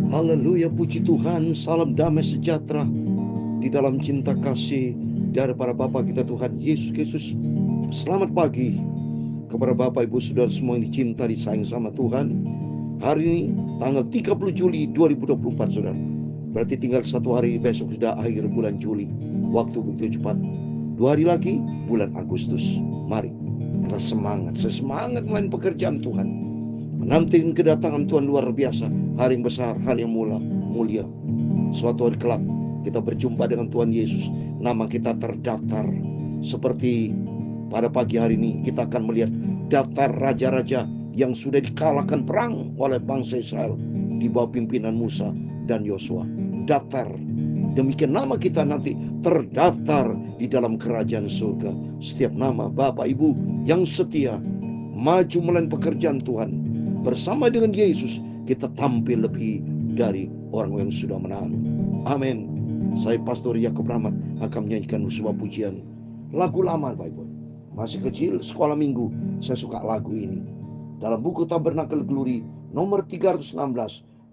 Haleluya, puji Tuhan. Salam damai sejahtera di dalam cinta kasih daripada Bapa kita Tuhan Yesus Kristus. Selamat pagi kepada Bapak Ibu Saudara semua yang dicinta disayang sama Tuhan. Hari ini tanggal 30 Juli 2024 Saudara. Berarti tinggal satu hari, besok sudah akhir bulan Juli. Waktu begitu cepat. 2 hari lagi bulan Agustus. Mari kita semangat, sesemangat melayan pekerjaan Tuhan, menantikan kedatangan Tuhan luar biasa, hari yang besar, hari yang mulia. Suatu hari kelak kita berjumpa dengan Tuhan Yesus, nama kita terdaftar. Seperti pada pagi hari ini kita akan melihat daftar raja-raja yang sudah dikalahkan perang oleh bangsa Israel di bawah pimpinan Musa dan Yosua. Daftar, demikian nama kita nanti terdaftar di dalam kerajaan surga. Setiap nama Bapak Ibu yang setia maju melayan pekerjaan Tuhan bersama dengan Yesus, kita tampil lebih dari orang yang sudah menang. Amin. Saya Pastor Yakub Rahmat akan menyanyikan sebuah pujian lagu lama Bapak Ibu. Masih kecil sekolah minggu saya suka lagu ini. Dalam buku Tabernakel Glory nomor 316,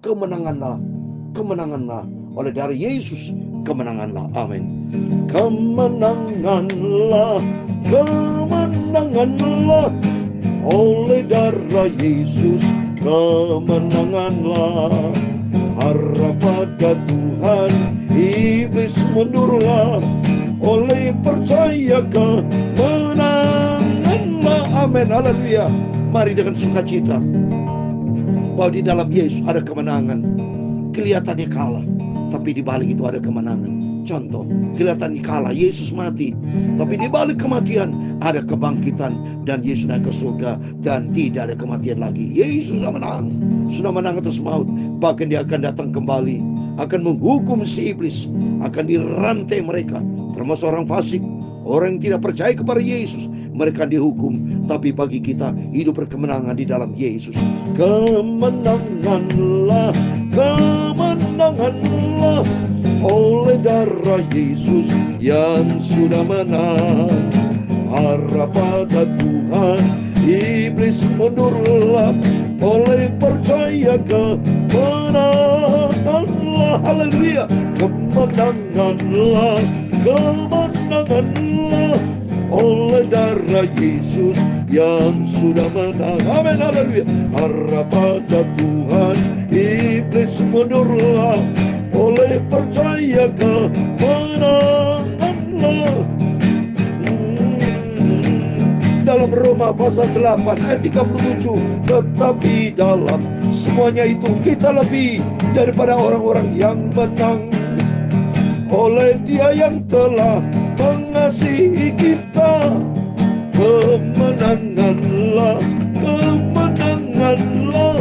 kemenanganlah, kemenanganlah, oleh dari Yesus kemenanganlah. Amin. Kemenanganlah, kemenanganlah, oleh darah Yesus kemenanganlah. Harap pada Tuhan, iblis mundurlah, oleh percaya kemenanganlah. Amin, haleluya. Mari dengan sukacita bahwa di dalam Yesus ada kemenangan. Kelihatannya kalah, tapi di balik itu ada kemenangan. Contoh, kelihatannya kalah, Yesus mati, tapi di balik kematian ada kebangkitan dan Yesus naik ke surga dan tidak ada kematian lagi. Yesus sudah menang atas maut. Bahkan dia akan datang kembali, akan menghukum si iblis, akan dirantai mereka, termasuk orang fasik, orang yang tidak percaya kepada Yesus. Mereka dihukum, tapi bagi kita hidup berkemenangan di dalam Yesus. Kemenanganlah, kemenanganlah, oleh darah Yesus yang sudah menang. Harap pada Tuhan, iblis mundurlah, oleh percaya kemenanganlah. Haleluya. Kemenanganlah, kemenanganlah, oleh darah Yesus yang sudah menang. Amin, haleluya. Harap pada Tuhan, iblis mundurlah, oleh percaya kemenanganlah. Dalam Roma pasal 8 ayat 37, tetapi dalam semuanya itu kita lebih daripada orang-orang yang menang, oleh Dia yang telah mengasihi kita. Kemenanganlah, kemenanganlah,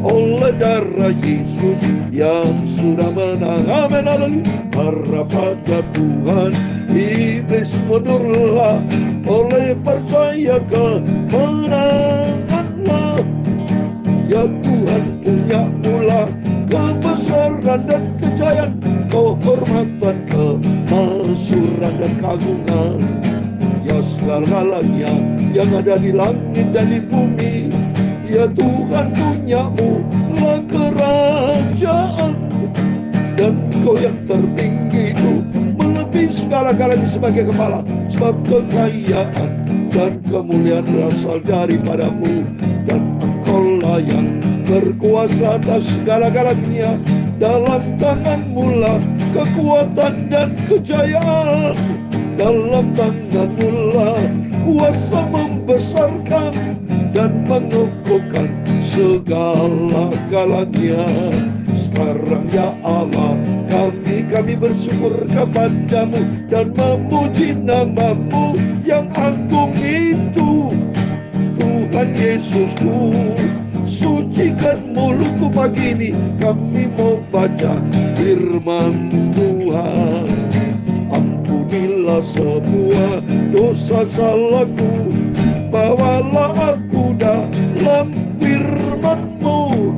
oleh darah Yesus yang sudah menang. Amin, haleluya. Harap pada Tuhan, iblis mundurlah, oleh percaya kemenanganlah. Ya Tuhan, punya mula kebesaran dan kejayaan, kehormatan, kemasyuran dan keagungan. Ya segala-galanya yang ada di langit dan di bumi, ya Tuhan, punyamu lah kerajaan, dan Kau yang tertinggi itu melebihi segala-galanya sebagai kepala. Sebab kekayaan dan kemuliaan berasal daripadamu, dan Engkaulah yang berkuasa atas segala-galanya. Dalam tangan-Mu lah kekuatan dan kejayaan, dalam tangan-Mu lah kuasa membesarkan dan mengukuhkan segala-galanya. Sekarang ya Allah, kami bersyukur kepada-Mu dan memuji nama-Mu yang agung itu. Tuhan Yesusku, sucikan mulutku pagi ini, kami mau baca firman Tuhan. Ampunilah semua dosa salahku, bawalah aku dalam firman-Mu.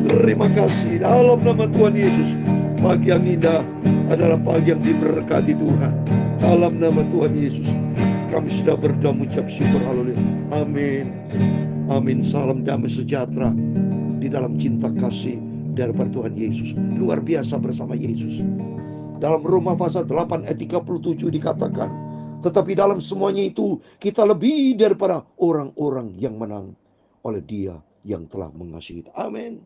Terima kasih dalam nama Tuhan Yesus. Pagi yang indah adalah pagi yang diberkati Tuhan. Dalam nama Tuhan Yesus kami sudah berdoa mengucap syukur. Haleluya. Amin. Amin. Salam damai sejahtera di dalam cinta kasih daripada Tuhan Yesus. Luar biasa bersama Yesus. Dalam Roma pasal 8 ayat 37 dikatakan, tetapi dalam semuanya itu kita lebih daripada orang-orang yang menang oleh Dia yang telah mengasihi kita. Amin.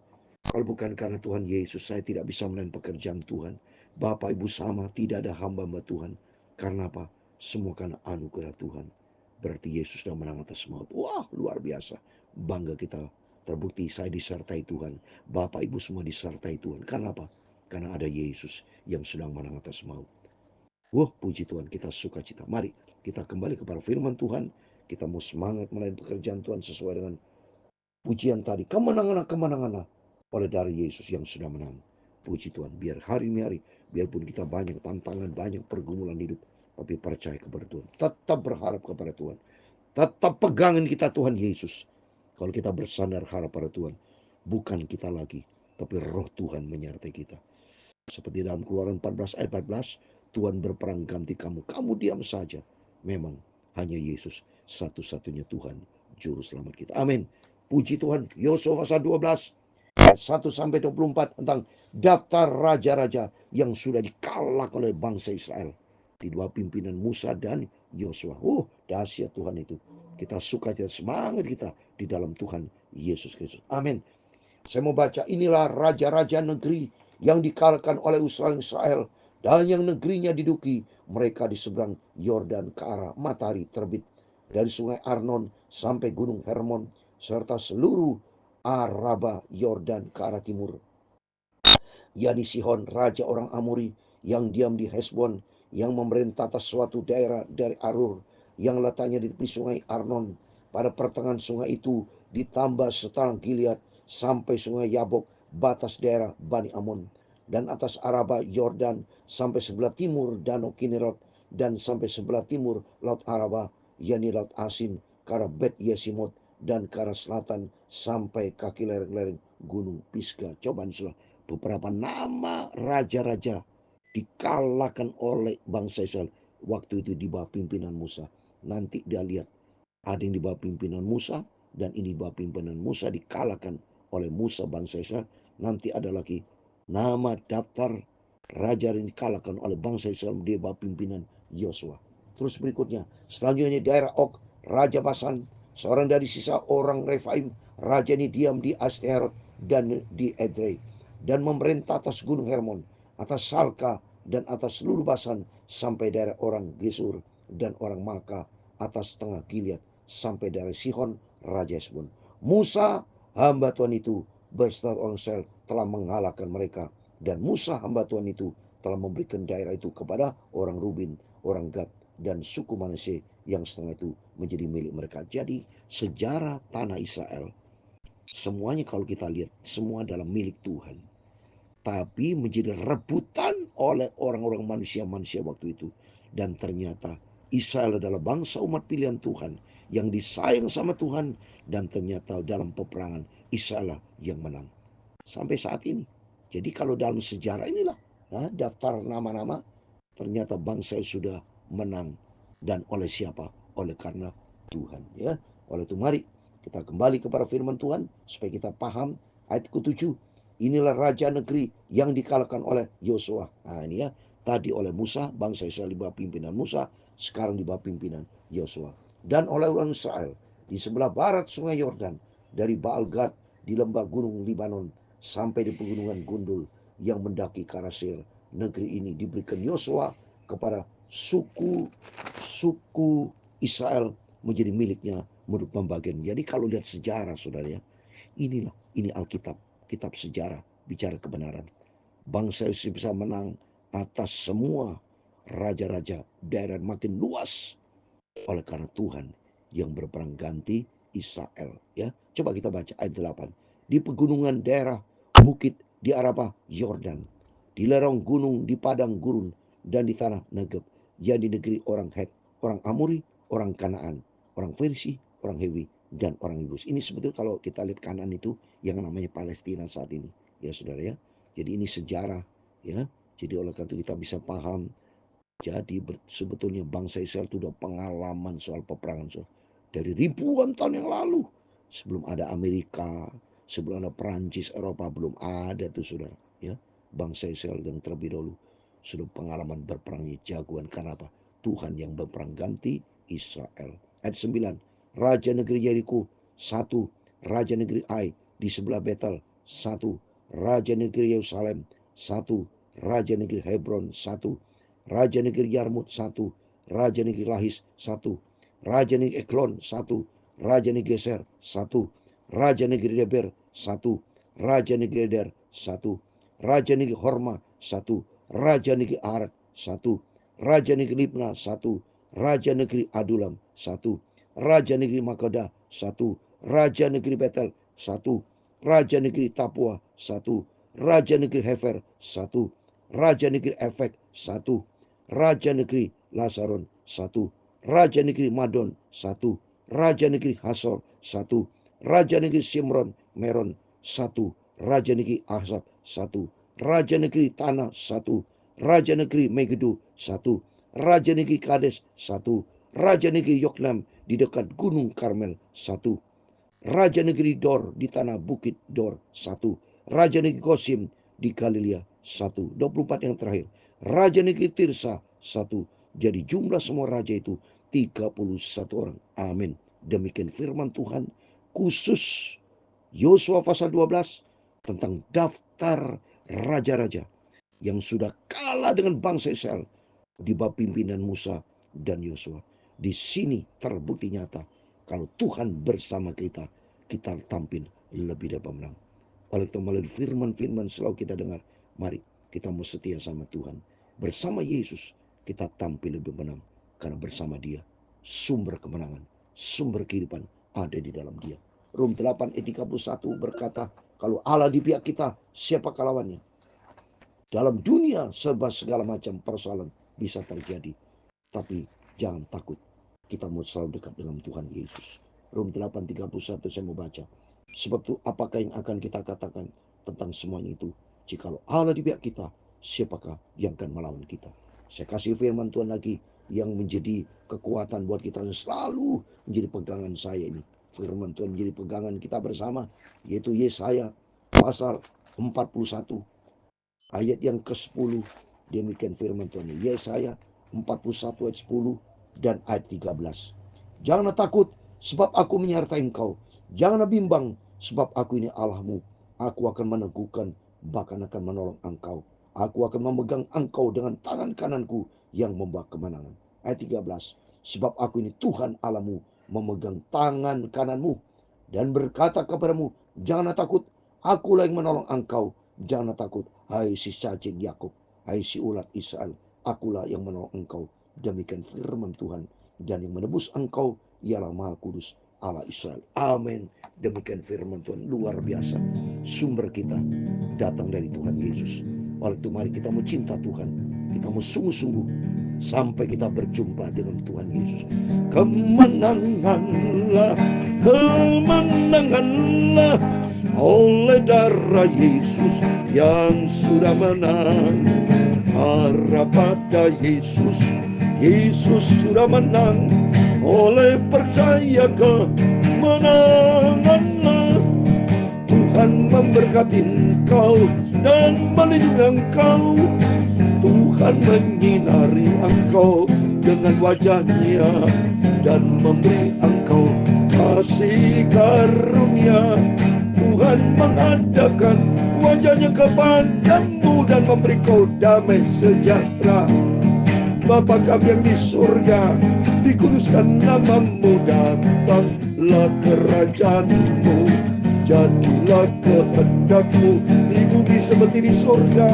Kalau bukan karena Tuhan Yesus, saya tidak bisa melayani pekerjaan Tuhan. Bapak Ibu sama, tidak ada hamba-hamba Tuhan. Karena apa? Semua karena anugerah Tuhan. Berarti Yesus sudah menang atas maut. Wah, luar biasa. Bangga kita. Terbukti saya disertai Tuhan. Bapak Ibu semua disertai Tuhan. Karena apa? Karena ada Yesus yang sedang menang atas maut. Wah, puji Tuhan, kita sukacita. Mari kita kembali kepada firman Tuhan. Kita mau semangat melayani pekerjaan Tuhan sesuai dengan pujian tadi. Kemenangan oleh dari Yesus yang sudah menang. Puji Tuhan, biar hari ini hari, biarpun kita banyak tantangan, banyak pergumulan hidup, tapi percaya kepada Tuhan. Tetap berharap kepada Tuhan. Tetap pegangin kita Tuhan Yesus. Kalau kita bersandar harap pada Tuhan, bukan kita lagi, tapi roh Tuhan menyertai kita. Seperti dalam Keluaran 14 ayat 14, Tuhan berperang ganti kamu. Kamu diam saja. Memang hanya Yesus satu-satunya Tuhan, juru selamat kita. Amin. Puji Tuhan. Yosua pasal 12 ayat 1 sampai 24 tentang daftar raja-raja yang sudah dikalahkan oleh bangsa Israel di bawah pimpinan Musa dan Yosua. Dahsyat Tuhan itu. Kita suka, kita semangat kita di dalam Tuhan Yesus Kristus. Amin. Saya mau baca, inilah raja-raja negeri yang dikalahkan oleh Israel dan yang negerinya diduki mereka di seberang Yordan ke arah matahari terbit, dari sungai Arnon sampai gunung Hermon serta seluruh Araba Yordan ke arah timur, yakni Sihon raja orang Amori yang diam di Hesbon, yang memerintah atas suatu daerah dari Arur yang letaknya di tepi sungai Arnon. Pada pertengahan sungai itu ditambah setang Gilead sampai sungai Yabok, batas daerah Bani Amon, dan atas Araba Yordan sampai sebelah timur Danau Kinerot, dan sampai sebelah timur Laut Araba, yakni Laut Asin, ke arah Bet Yesimot, dan ke arah selatan sampai kaki lereng-lereng Gunung Pisgah. Coba saudara, beberapa nama raja-raja dikalahkan oleh bangsa Israel waktu itu di bawah pimpinan Musa. Nanti dia lihat, ada yang di bawah pimpinan Musa, dan ini di bawah pimpinan Musa dikalahkan oleh Musa bangsa Israel. Nanti ada lagi nama daftar raja yang dikalahkan oleh bangsa Israel di bawah pimpinan Yosua. Terus berikutnya, selanjutnya daerah Ok, Raja Basan, seorang dari sisa orang Refaim. Raja ini diam di Asterot dan di Edrei, dan memerintah atas gunung Hermon, atas Salka, dan atas seluruh Basan sampai daerah orang Gesur dan orang Maka, atas tengah Gilead sampai daerah Sihon Raja Hesbon. Musa hamba Tuhan itu beserta orang Israel telah mengalahkan mereka, dan Musa hamba Tuhan itu telah memberikan daerah itu kepada orang Rubin, orang Gad, dan suku Manasye yang setengah itu menjadi milik mereka. Jadi sejarah tanah Israel semuanya kalau kita lihat semua dalam milik Tuhan, tapi menjadi rebutan oleh orang-orang manusia-manusia waktu itu. Dan ternyata Israel adalah bangsa umat pilihan Tuhan yang disayang sama Tuhan, dan ternyata dalam peperangan Israel yang menang sampai saat ini. Jadi kalau dalam sejarah inilah daftar nama-nama, ternyata bangsa sudah menang. Dan oleh siapa? Oleh karena Tuhan, ya. Oleh itu mari kita kembali kepada firman Tuhan supaya kita paham ayat ke-7. Inilah raja negeri yang dikalahkan oleh Yosua. Nah ini ya, tadi oleh Musa, bangsa Israel di bawah pimpinan Musa, sekarang di bawah pimpinan Yosua. Dan oleh orang Israel di sebelah barat sungai Yordan, dari Baal Gad di lembah gunung Libanon sampai di pegunungan Gundul yang mendaki ke arah Seir. Negeri ini diberikan Yosua kepada suku Israel menjadi miliknya menurut pembagian. Jadi kalau lihat sejarah saudara ya, ini Alkitab, kitab sejarah bicara kebenaran. Bangsa Israel bisa menang atas semua raja-raja, daerah makin luas oleh karena Tuhan yang berperang ganti Israel, ya. Coba kita baca ayat 8. Di pegunungan daerah bukit di Arabah Yordan, di lerong gunung di padang gurun, dan di tanah Negeb, yang di negeri orang Het, orang Amori, orang Kanaan, orang Fersi, orang Hewi, dan orang Yebus. Ini sebetulnya kalau kita lihat Kanaan itu yang namanya Palestina saat ini, ya saudara ya. Jadi ini sejarah, ya. Jadi oleh karena itu kita bisa paham. Jadi sebetulnya bangsa Israel itu sudah pengalaman soal peperangan dari ribuan tahun yang lalu. Sebelum ada Amerika, Sebelum ada Perancis, Eropa belum ada tuh saudara. Ya, bangsa Israel yang terlebih dahulu sudah pengalaman berperangnya jagoan. Karena apa? Tuhan yang berperang ganti Israel. Ayat 9. Raja negeri Yeriko 1. Raja negeri Ai di sebelah Betel 1. Raja negeri Yerusalem 1. Raja negeri Hebron 1. Raja negeri Yarmut 1. Raja negeri Lahis 1. Raja negeri Eklon 1. Raja negeri Geser 1. Raja negeri Deber 1. Raja negeri Eder 1. Raja negeri Horma 1. Raja negeri Arad 1. Raja negeri Libna 1. Raja negeri Adulam 1. Raja negeri Makedah 1. Raja negeri Betel 1. Raja negeri Tapua 1. Raja negeri Hefer 1. Raja negeri Efek 1. Raja negeri Lasaron 1. Raja negeri Madon 1. Raja negeri Hasor 1. Raja negeri Simron Meron 1. Raja negeri Ahzab 1. Raja negeri Tanah 1. Raja negeri Megiddo 1. Raja negeri Kades 1. Raja negeri Yoknam di dekat Gunung Karmel 1. Raja negeri Dor di tanah bukit Dor 1. Raja negeri Gosim di Galilea 1. 24 yang terakhir. Raja negeri Tirsa 1. Jadi jumlah semua raja itu 31 orang. Amin. Demikian firman Tuhan khusus Yosua pasal 12 tentang daftar raja-raja yang sudah kalah dengan bangsa Israel di bawah pimpinan Musa dan Yosua. Di sini terbukti nyata kalau Tuhan bersama kita, kita tampil lebih dari pemenang. Oleh itu melalui firman-firman selalu kita dengar, mari kita mau setia sama Tuhan. Bersama Yesus kita tampil lebih menang. Karena bersama Dia sumber kemenangan, sumber kehidupan ada di dalam Dia. Rom 8 ayat 31 berkata, kalau Allah di pihak kita, siapa lawannya? Dalam dunia serba segala macam persoalan bisa terjadi. Tapi jangan takut. Kita mau selalu dekat dengan Tuhan Yesus. Rom 8:31 saya mau baca. Sebab itu apakah yang akan kita katakan tentang semuanya itu? Jikalau Allah di pihak kita, siapakah yang akan melawan kita? Saya kasih firman Tuhan lagi yang menjadi kekuatan buat kita, selalu menjadi pegangan saya ini. Firman Tuhan menjadi pegangan kita bersama, yaitu Yesaya pasal 41 ayat yang ke-10. Demikian firman Tuhan. Yesaya 41 ayat 10 dan ayat 13. Janganlah takut sebab aku menyertai engkau. Janganlah bimbang sebab aku ini Allahmu. Aku akan meneguhkan, bahkan akan menolong engkau. Aku akan memegang engkau dengan tangan kananku yang membawa kemenangan. Ayat 13. Sebab aku ini Tuhan Allahmu, memegang tangan kananmu dan berkata kepadamu, janganlah takut, akulah yang menolong engkau. Janganlah takut, hai si cacing Yakub, hai si ulat Israel, akulah yang menolong engkau. Demikian firman Tuhan. Dan yang menebus engkau ialah Maha Kudus Allah Israel. Amin. Demikian firman Tuhan, luar biasa. Sumber kita datang dari Tuhan Yesus. Oleh itu mari kita mau cinta Tuhan, kita mau sungguh-sungguh sampai kita berjumpa dengan Tuhan Yesus. Kemenanganlah, kemenanganlah oleh darah Yesus yang sudah menang. Harap pada Yesus, Yesus sudah menang. Oleh percaya kemenanganlah. Tuhan memberkati engkau dan melindungi engkau. Tuhan menyinari engkau dengan wajahnya dan memberi engkau kasih karunia. Tuhan menghadapkan wajahnya kepadamu dan memberi kau damai sejahtera. Bapa kami yang di surga, dikuduskan namamu, datanglah kerajaanmu, jadilah kehendakmu di bumi seperti di surga.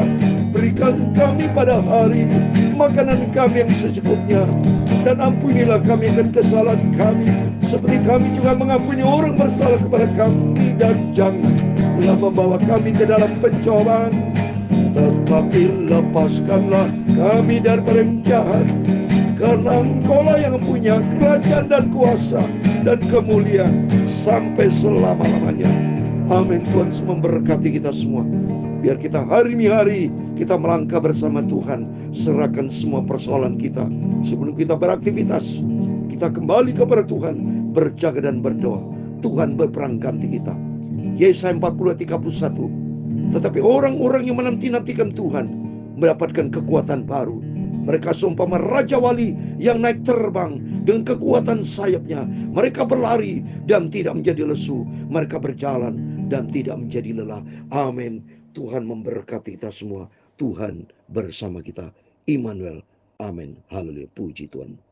Berikan kami pada hari ini makanan kami yang secukupnya, dan ampunilah kami akan kesalahan kami seperti kami juga mengampuni orang bersalah kepada kami. Dan janganlah membawa kami ke dalam pencobaan, tetapi lepaskanlah kami dari yang jahat. Karena Engkaulah yang punya kerajaan dan kuasa dan kemuliaan sampai selama-lamanya. Amin. Tuhan memberkati kita semua. Biar kita hari-hari kita melangkah bersama Tuhan. Serahkan semua persoalan kita. Sebelum kita beraktivitas, kita kembali kepada Tuhan, berjaga dan berdoa. Tuhan berperang ganti kita. Yesaya 40 ayat 31. Tetapi orang-orang yang menanti-nantikan Tuhan mendapatkan kekuatan baru. Mereka seumpama Raja Wali yang naik terbang dengan kekuatan sayapnya. Mereka berlari dan tidak menjadi lesu. Mereka berjalan dan tidak menjadi lelah. Amin. Tuhan memberkati kita semua. Tuhan bersama kita. Immanuel. Amin. Haleluya. Puji Tuhan.